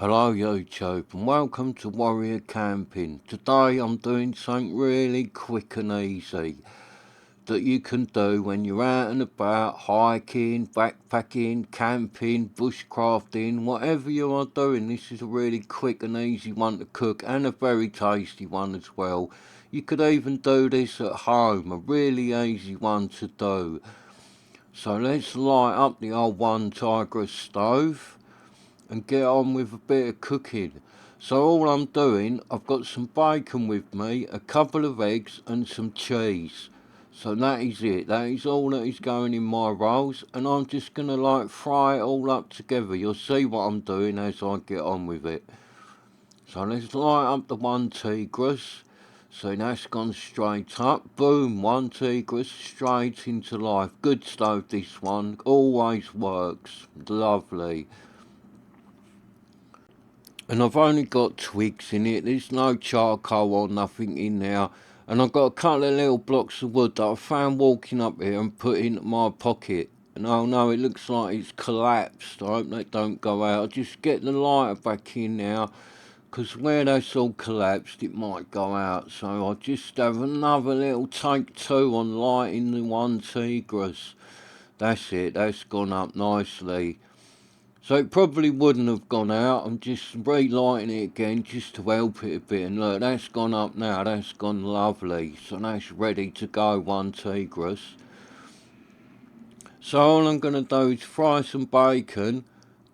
Hello YouTube and welcome to Warrior Camping. Today I'm doing something really quick and easy that you can do when you're out and about hiking, backpacking, camping, bushcrafting, whatever you are doing. This is a really quick and easy one to cook and a very tasty one as well. You could even do this at home, a really easy one to do. So let's light up the old one Tiger stove and get on with a bit of cooking. So all I'm doing, I've got some bacon with me, a couple of eggs and some cheese. So that is it, that is all that is going in my rolls, and I'm just going to like fry it all up together. You'll see what I'm doing as I get on with it. So let's light up the one Tigris. So that's gone straight up. Boom, one Tigris straight into life. Good stove this one, always works. Lovely. And I've only got twigs in it. There's no charcoal or nothing in there. And I've got a couple of little blocks of wood that I found walking up here and put in my pocket. And oh no, it looks like it's collapsed. I hope they don't go out. I'll just get the lighter back in now, because where that's all collapsed, it might go out. So I'll just have another little take two on lighting the one Tigris. That's it, that's gone up nicely. So it probably wouldn't have gone out. I'm just relighting it again just to help it a bit. And look, that's gone up now. That's gone lovely. So that's ready to go, one Tigris. So all I'm going to do is fry some bacon,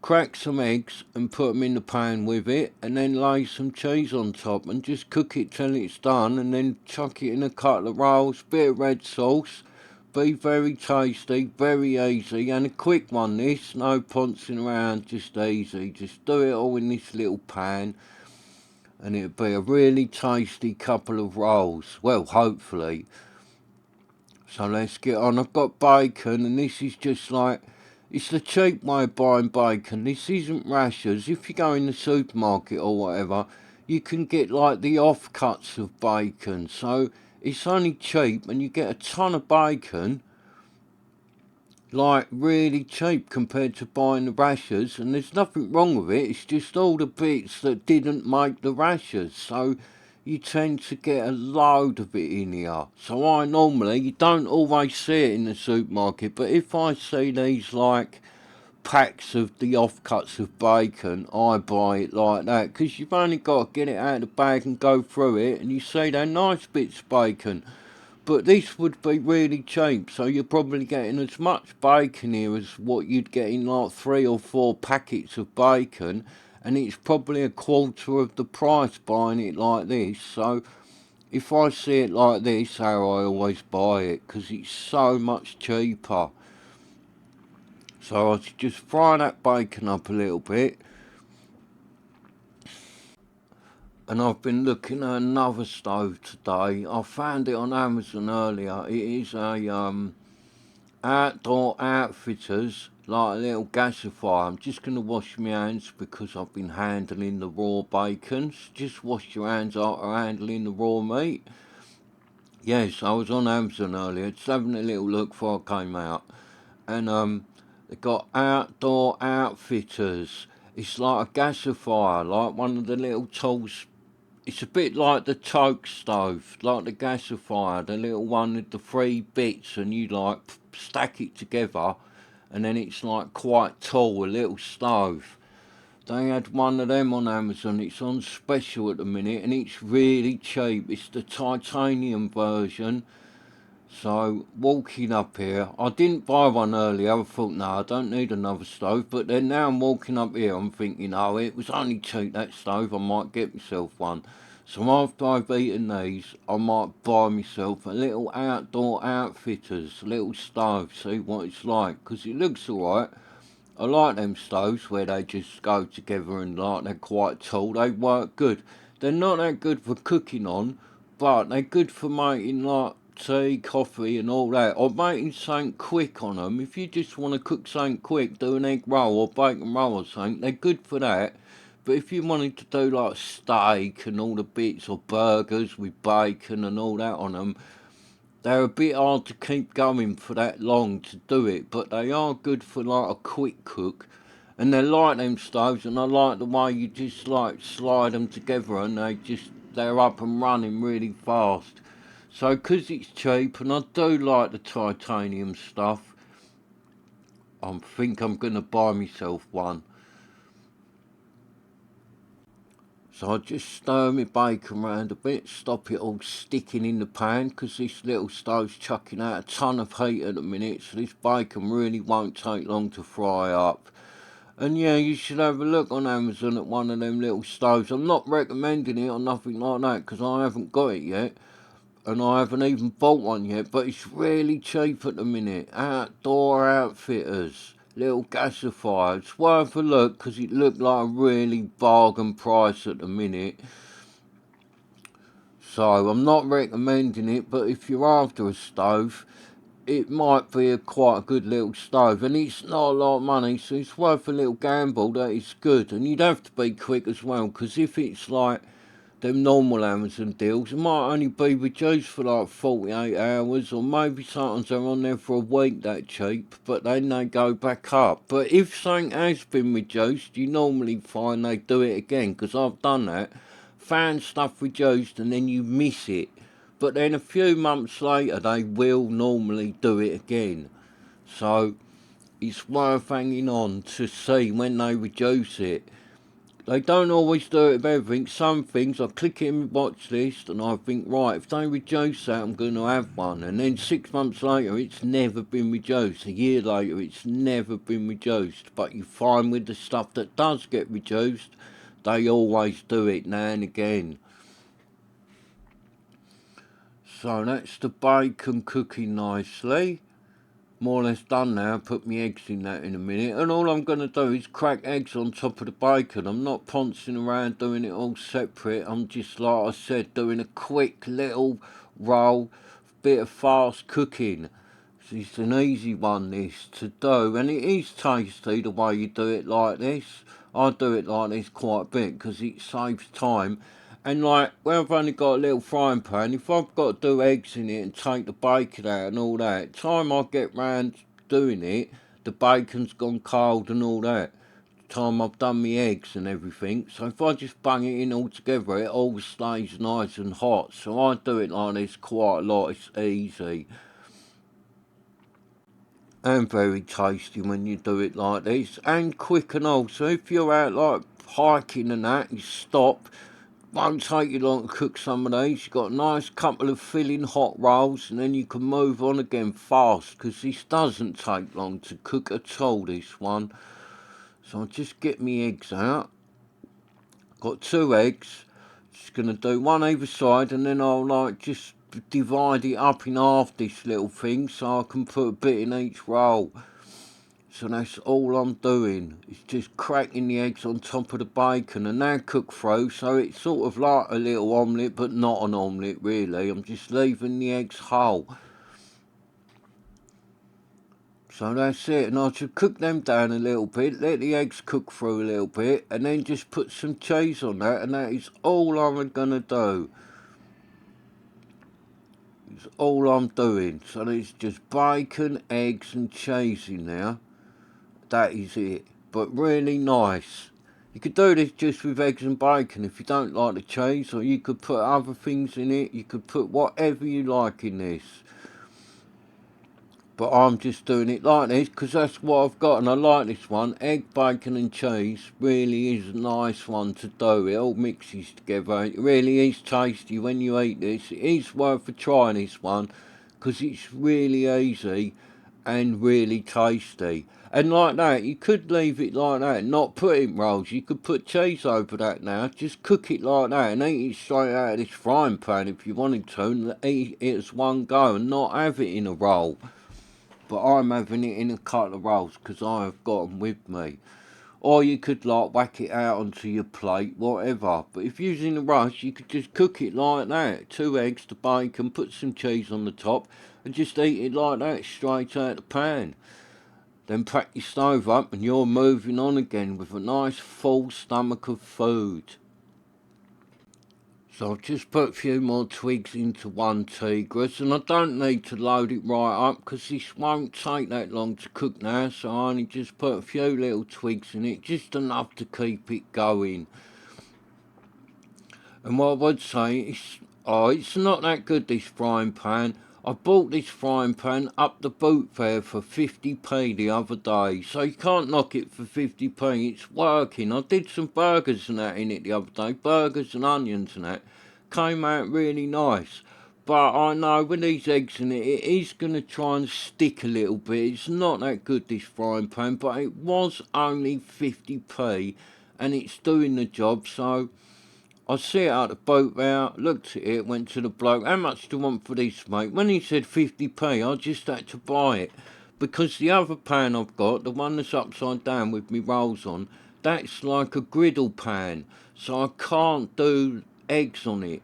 crack some eggs and put them in the pan with it, and then lay some cheese on top and just cook it till it's done, and then chuck it in a couple of rolls, bit of red sauce. Be very tasty, very easy, and a quick one this, no poncing around, just easy. Just do it all in this little pan and it'll be a really tasty couple of rolls. Well, hopefully. So let's get on. I've got bacon, and this is just like, it's the cheap way of buying bacon. This isn't rashers. If you go in the supermarket or whatever, you can get like the offcuts of bacon. So it's only cheap and you get a ton of bacon, like really cheap compared to buying the rashers. And there's nothing wrong with it. It's just all the bits that didn't make the rashers. So you tend to get a load of it in here. So I normally, you don't always see it in the supermarket, but if I see these like packs of the offcuts of bacon, I buy it like that, because you've only got to get it out of the bag and go through it, and you see they're nice bits of bacon. But this would be really cheap, so you're probably getting as much bacon here as what you'd get in like 3 or 4 packets of bacon, and it's probably a quarter of the price buying it like this. So if I see it like this, how I always buy it, because it's so much cheaper. So I just fry that bacon up a little bit. And I've been looking at another stove today. I found it on Amazon earlier. It is a outdoor outfitters, like a little gasifier. I'm just going to wash my hands because I've been handling the raw bacon. Just wash your hands after handling the raw meat. Yes, I was on Amazon earlier, just having a little look before I came out. And they got outdoor outfitters. It's like a gasifier, like one of the little tools. It's a bit like the toke stove, like the gasifier, the little one with the 3 bits, and you like stack it together, and then it's like quite tall, a little stove. They had one of them on Amazon. It's on special at the minute, and it's really cheap. It's the titanium version. So walking up here, I didn't buy one earlier. I thought, no, I don't need another stove. But then now I'm walking up here, I'm thinking, oh, it was only cheap, that stove. I might get myself one. So after I've eaten these, I might buy myself a little outdoor outfitters, little stove, see what it's like. Because it looks alright. I like them stoves where they just go together and like they're quite tall. They work good. They're not that good for cooking on, but they're good for making like tea, coffee and all that. Or making something quick on them. If you just want to cook something quick, do an egg roll or bacon roll or something, they're good for that. But if you wanted to do like steak and all the bits, or burgers with bacon and all that on them, they're a bit hard to keep going for that long to do it, but they are good for like a quick cook. And they're like them stoves, and I like the way you just like slide them together and they're up and running really fast. So 'cause it's cheap and I do like the titanium stuff, I think I'm gonna buy myself one. So I just stir my bacon round a bit, stop it all sticking in the pan, 'cause this little stove's chucking out a ton of heat at the minute, so this bacon really won't take long to fry up. And yeah, you should have a look on Amazon at one of them little stoves. I'm not recommending it or nothing like that, 'cause I haven't got it yet. And I haven't even bought one yet, but it's really cheap at the minute. Outdoor Outfitters, little gasifier. It's worth a look, 'cause it looked like a really bargain price at the minute. So I'm not recommending it, but if you're after a stove, it might be quite a good little stove, and it's not a lot of money, so it's worth a little gamble that it's good. And you'd have to be quick as well, because if it's like them normal Amazon deals, it might only be reduced for like 48 hours, or maybe sometimes they're on there for a week that cheap, but then they go back up. But if something has been reduced, you normally find they do it again, because I've done that, found stuff reduced, and then you miss it. But then a few months later, they will normally do it again. So it's worth hanging on to see when they reduce it. They don't always do it with everything. Some things I click it in my watch list and I think, right, if they reduce that, I'm going to have one. And then 6 months later, it's never been reduced. A year later, it's never been reduced. But you find with the stuff that does get reduced, they always do it now and again. So that's the bacon cooking nicely. More or less done now. Put my eggs in that in a minute, and all I'm going to do is crack eggs on top of the bacon. I'm not pouncing around doing it all separate. I'm just, like I said, doing a quick little roll, bit of fast cooking. It's an easy one this to do, and it is tasty the way you do it like this. I do it like this quite a bit because it saves time. And like, where I've only got a little frying pan, if I've got to do eggs in it and take the bacon out and all that, time I get round doing it, the bacon's gone cold and all that. Time I've done my eggs and everything. So if I just bung it in all together, it all stays nice and hot. So I do it like this quite a lot. It's easy. And very tasty when you do it like this, and quick and all. So if you're out like hiking and that, you stop, won't take you long to cook some of these. You've got a nice couple of filling hot rolls, and then you can move on again fast, because this doesn't take long to cook at all, this one. So I'll just get me eggs out. Got 2 eggs. Just going to do one either side, and then I'll like just divide it up in half, this little thing, so I can put a bit in each roll. So that's all I'm doing. It's just cracking the eggs on top of the bacon, and they cook through, so it's sort of like a little omelette, but not an omelette really. I'm just leaving the eggs whole. So that's it, and I should cook them down a little bit, let the eggs cook through a little bit, and then just put some cheese on that, and that is all I'm gonna do. It's all I'm doing. So there's just bacon, eggs and cheese in there. That is it. But really nice. You could do this just with eggs and bacon if you don't like the cheese, or you could put other things in it. You could put whatever you like in this. But I'm just doing it like this because that's what I've got, and I like this one. Egg, bacon and cheese really is a nice one to do. It all mixes together. It really is tasty when you eat this. It is worth a try, this one, because it's really easy and really tasty. And like that, you could leave it like that, not put it in rolls. You could put cheese over that now. Just cook it like that and eat it straight out of this frying pan if you wanted to, and eat it as one go and not have it in a roll. But I'm having it in a couple of rolls because I have got them with me. Or you could like whack it out onto your plate, whatever. But if you're using a rush, you could just cook it like that. 2 eggs, the bacon, put some cheese on the top, and just eat it like that, straight out the pan. Then pack your stove up and you're moving on again with a nice full stomach of food. So I've just put a few more twigs into one tigris, and I don't need to load it right up because this won't take that long to cook now, so I only just put a few little twigs in it, just enough to keep it going. And what I would say is, it's not that good, this frying pan. I bought this frying pan up the boot fair for 50p the other day, so you can't knock it for 50p. It's working. I did some burgers and that in it the other day, burgers and onions and that. Came out really nice. But I know with these eggs in it, it is going to try and stick a little bit. It's not that good, this frying pan, but it was only 50p and it's doing the job, so I see it out the boat there, looked at it, went to the bloke, how much do you want for this, mate? When he said 50p, I just had to buy it. Because the other pan I've got, the one that's upside down with me rolls on, that's like a griddle pan. So I can't do eggs on it.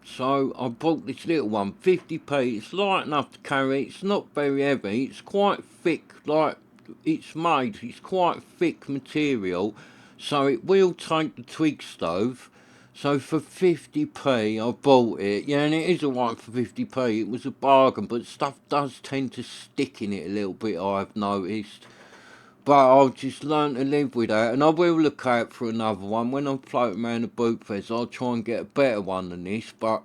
So I bought this little one, 50p. It's light enough to carry, it's not very heavy, it's quite thick, like it's made, it's quite thick material. So it will take the twig stove. So for 50p I bought it. Yeah, and it is alright for 50p. It was a bargain, but stuff does tend to stick in it a little bit, I've noticed. But I've just learned to live with that, and I will look out for another one. When I'm floating around the boot fairs, I'll try and get a better one than this, but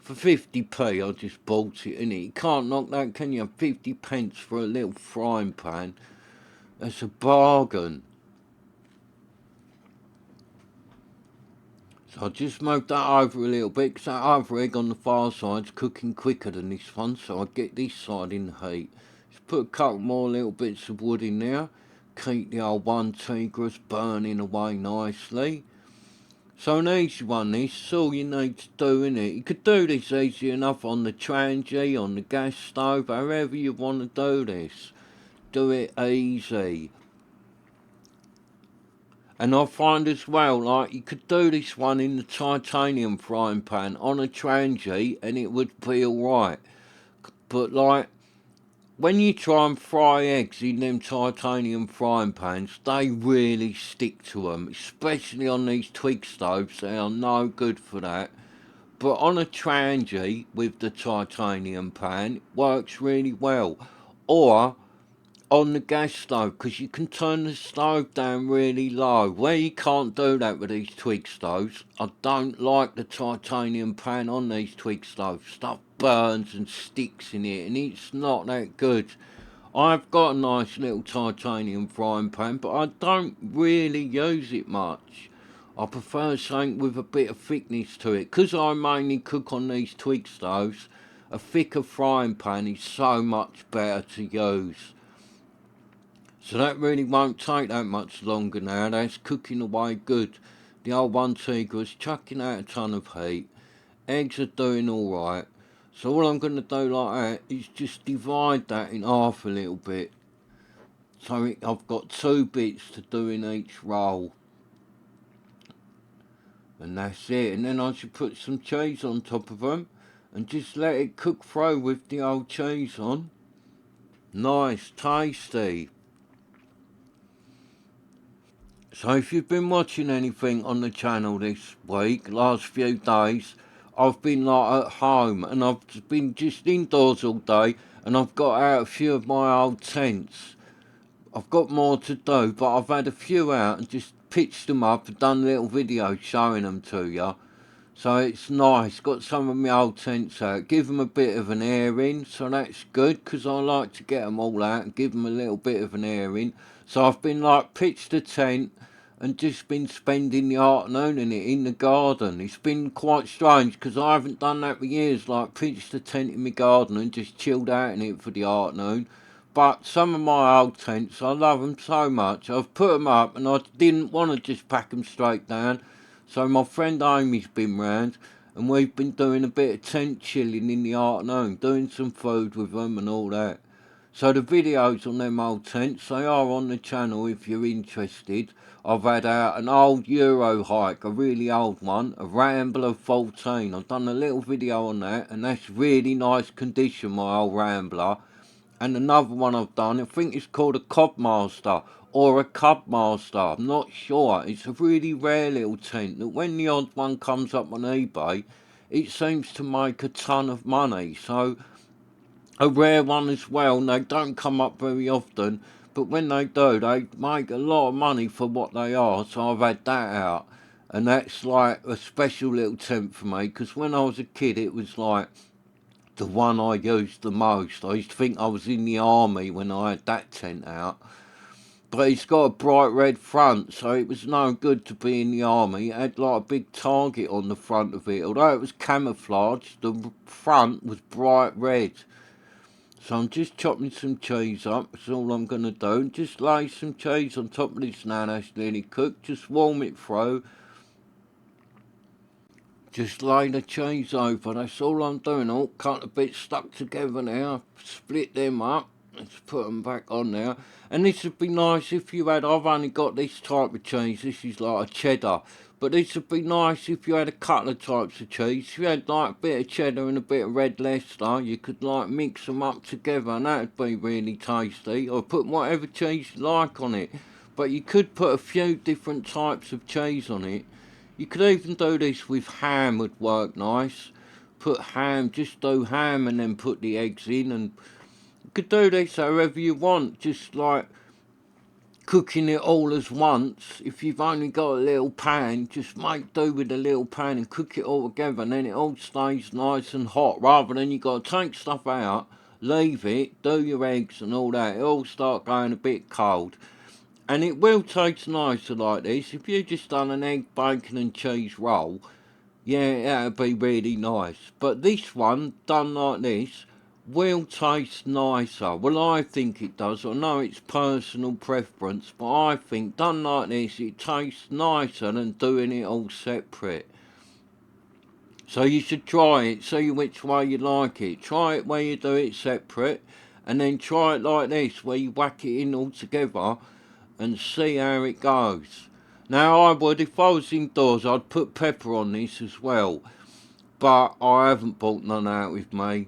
for 50p I just bought it, innit? You can't knock that, can you? 50 pence for a little frying pan. That's a bargain. So I just moved that over a little bit, because that other egg on the far side's cooking quicker than this one, so I get this side in the heat. Just put a couple more little bits of wood in there, keep the old one tigris burning away nicely. So an easy one, this, all you need to do, innit? You could do this easy enough on the trangia, on the gas stove, however you want to do this. Do it easy. And I find as well, like, you could do this one in the titanium frying pan on a trangia and it would be alright. But, like, when you try and fry eggs in them titanium frying pans, they really stick to them. Especially on these twig stoves, they are no good for that. But on a trangia with the titanium pan, it works really well. Or on the gas stove, because you can turn the stove down really low. Where you can't do that with these twig stoves, I don't like the titanium pan on these twig stoves. Stuff burns and sticks in it, and it's not that good. I've got a nice little titanium frying pan, but I don't really use it much. I prefer something with a bit of thickness to it. Because I mainly cook on these twig stoves, a thicker frying pan is so much better to use. So that really won't take that much longer now. That's cooking away good. The old one tigris chucking out a ton of heat. Eggs are doing alright. So all I'm going to do like that is just divide that in half a little bit. So I've got 2 bits to do in each roll. And that's it. And then I should put some cheese on top of them and just let it cook through with the old cheese on. Nice, tasty. So if you've been watching anything on the channel this week, last few days, I've been like at home and I've been just indoors all day, and I've got out a few of my old tents. I've got more to do, but I've had a few out and just pitched them up and done little videos showing them to you. So it's nice, got some of my old tents out, give them a bit of an airing, so that's good, because I like to get them all out and give them a little bit of an airing. So I've been like pitched a tent and just been spending the afternoon in it, in the garden. It's been quite strange, because I haven't done that for years, like pitched a tent in my garden and just chilled out in it for the afternoon. But some of my old tents, I love them so much, I've put them up and I didn't want to just pack them straight down. So my friend Amy's been round and we've been doing a bit of tent chilling in the afternoon, doing some food with them and all that. So the videos on them old tents, they are on the channel if you're interested. I've had out an old Euro hike, a really old one, a Rambler 14. I've done a little video on that, and that's really nice condition, my old Rambler. And another one I've done, I think it's called a Cobmaster or a Cubmaster, I'm not sure. It's a really rare little tent that when the odd one comes up on eBay, it seems to make a ton of money. So a rare one as well, and they don't come up very often, but when they do, they make a lot of money for what they are. So I've had that out, and that's like a special little tent for me, because when I was a kid it was like the one I used the most. I used to think I was in the army when I had that tent out. But it's got a bright red front, so it was no good to be in the army. It had like a big target on the front of it. Although it was camouflaged, the front was bright red. So I'm just chopping some cheese up, that's all I'm going to do. Just lay some cheese on top of this now that's nearly cooked. Just warm it through. Just lay the cheese over, that's all I'm doing. All cut a bit stuck together now. Split them up. Let's put them back on there. And this would be nice if you had, I've only got this type of cheese, this is like a cheddar. But this would be nice if you had a couple of types of cheese. If you had like a bit of cheddar and a bit of red Leicester, you could like mix them up together and that would be really tasty. Or put whatever cheese you like on it. But you could put a few different types of cheese on it. You could even do this with ham, would work nice. Put ham, just do ham and then put the eggs in, and you could do this however you want, just like cooking it all as once. If you've only got a little pan, just make do with a little pan and cook it all together, and then it all stays nice and hot, rather than you got to take stuff out, leave it, do your eggs and all that, it all start going a bit cold. And it will taste nicer like this. If you just done an egg, bacon and cheese roll, yeah, that'd be really nice. But this one, done like this, will taste nicer. Well, I think it does. I know it's personal preference, but I think done like this, it tastes nicer than doing it all separate. So you should try it, see which way you like it. Try it where you do it separate, and then try it like this, where you whack it in all together, and see how it goes. Now I would, if I was indoors, I'd put pepper on this as well, but I haven't bought none out with me.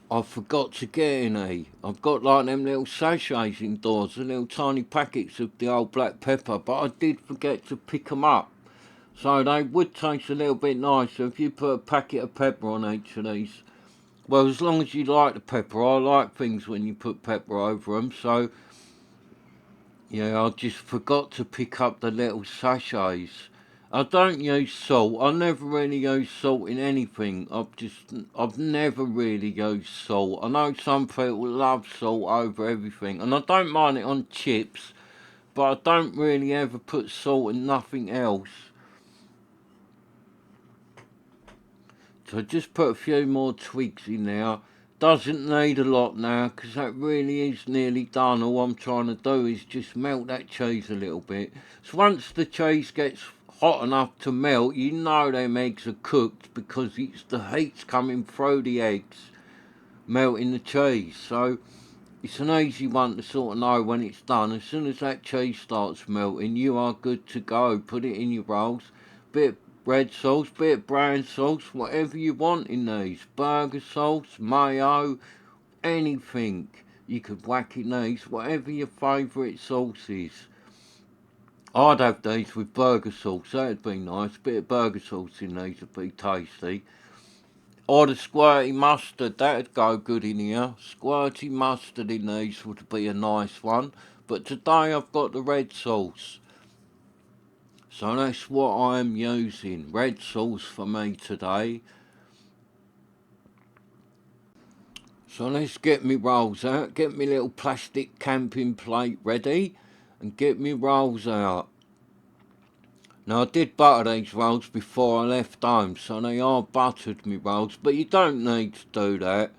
I forgot to get any. I've got like them little sachets indoors, the little tiny packets of the old black pepper, but I did forget to pick them up. So they would taste a little bit nicer if you put a packet of pepper on each of these. Well, as long as you like the pepper, I like things when you put pepper over them, so yeah, I just forgot to pick up the little sachets. I don't use salt. I never really use salt in anything. I've never really used salt. I know some people love salt over everything, and I don't mind it on chips, but I don't really ever put salt in nothing else. So just put a few more twigs in there. Doesn't need a lot now, because that really is nearly done. All I'm trying to do is just melt that cheese a little bit. So once the cheese gets hot enough to melt, you know them eggs are cooked, because it's the heat's coming through the eggs, melting the cheese. So it's an easy one to sort of know when it's done. As soon as that cheese starts melting, you are good to go. Put it in your rolls. Bit of red sauce, bit of brown sauce, whatever you want in these. Burger sauce, mayo, anything. You could whack in these, whatever your favourite sauce is. I'd have these with burger sauce, that'd be nice. Bit of burger sauce in these would be tasty. Or the squirty mustard, that'd go good in here. Squirty mustard in these would be a nice one. But today I've got the red sauce. So that's what I'm using. Red sauce for me today. So let's get me rolls out. Get me little plastic camping plate ready. And get me rolls out. Now I did butter these rolls before I left home. So they are buttered, me rolls. But you don't need to do that.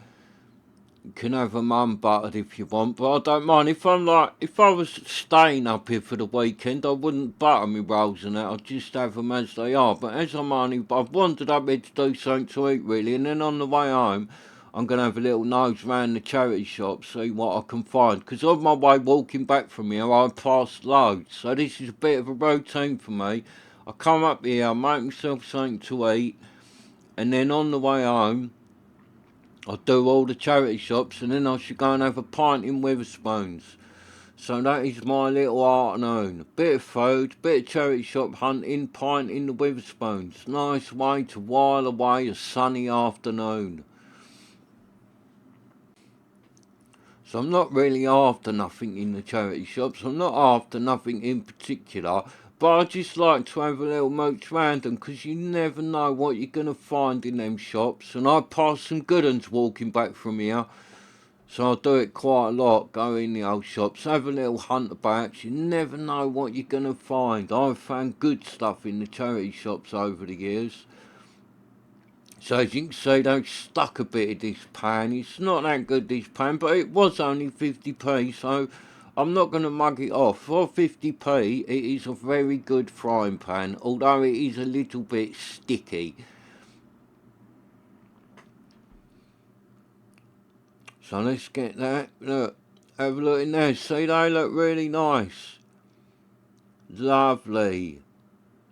You can have them unbuttered if you want, but I don't mind. If I was staying up here for the weekend, I wouldn't butter my rolls and that. I'd just have them as they are. But as I've wandered up here to do something to eat really, and then on the way home, I'm going to have a little nose round the charity shop, see what I can find. Because on my way walking back from here, I passed loads. So this is a bit of a routine for me. I come up here, I make myself something to eat, and then on the way home, I do all the charity shops, and then I should go and have a pint in Wetherspoons. So that is my little afternoon. Bit of food, bit of charity shop hunting, pint in the Wetherspoons. Nice way to while away a sunny afternoon. So I'm not really after nothing in the charity shops. I'm not after nothing in particular. But I just like to have a little mooch round them, because you never know what you're going to find in them shops. And I pass some good uns walking back from here. So I do it quite a lot, go in the old shops, have a little hunt about. You never know what you're going to find. I've found good stuff in the charity shops over the years. So as you can see, they've stuck a bit of this pan. It's not that good, this pan, but it was only 50p, so I'm not going to mug it off. For 50p, it is a very good frying pan, although it is a little bit sticky. So let's get that. Look, have a look in there. See, they look really nice. Lovely.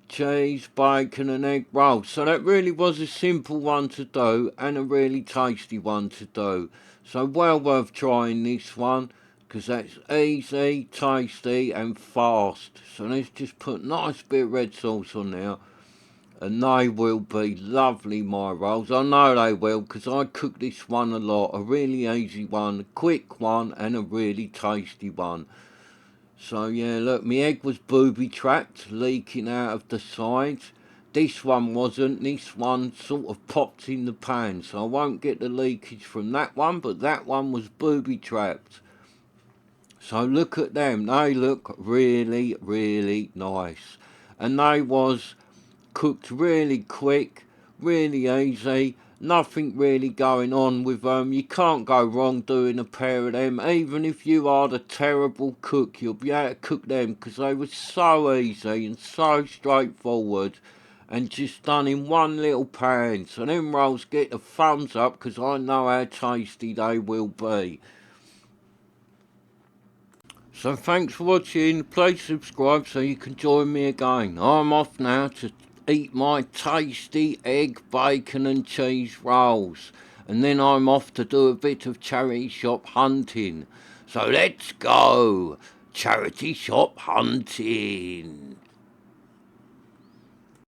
Cheese, bacon and egg rolls. So that really was a simple one to do and a really tasty one to do. So well worth trying this one, because that's easy, tasty and fast. So let's just put a nice bit of red sauce on there. And they will be lovely, my rolls. I know they will, because I cook this one a lot. A really easy one, a quick one and a really tasty one. So yeah, look, my egg was booby-trapped, leaking out of the sides. This one wasn't. This one sort of popped in the pan, so I won't get the leakage from that one, but that one was booby-trapped. So look at them. They look really, really nice. And they was cooked really quick, really easy. Nothing really going on with them. You can't go wrong doing a pair of them. Even if you are the terrible cook, you'll be able to cook them, because they were so easy and so straightforward and just done in one little pan. So them rolls get a thumbs up, because I know how tasty they will be. So thanks for watching. Please subscribe so you can join me again. I'm off now to eat my tasty egg, bacon and cheese rolls. And then I'm off to do a bit of charity shop hunting. So let's go. Charity shop hunting.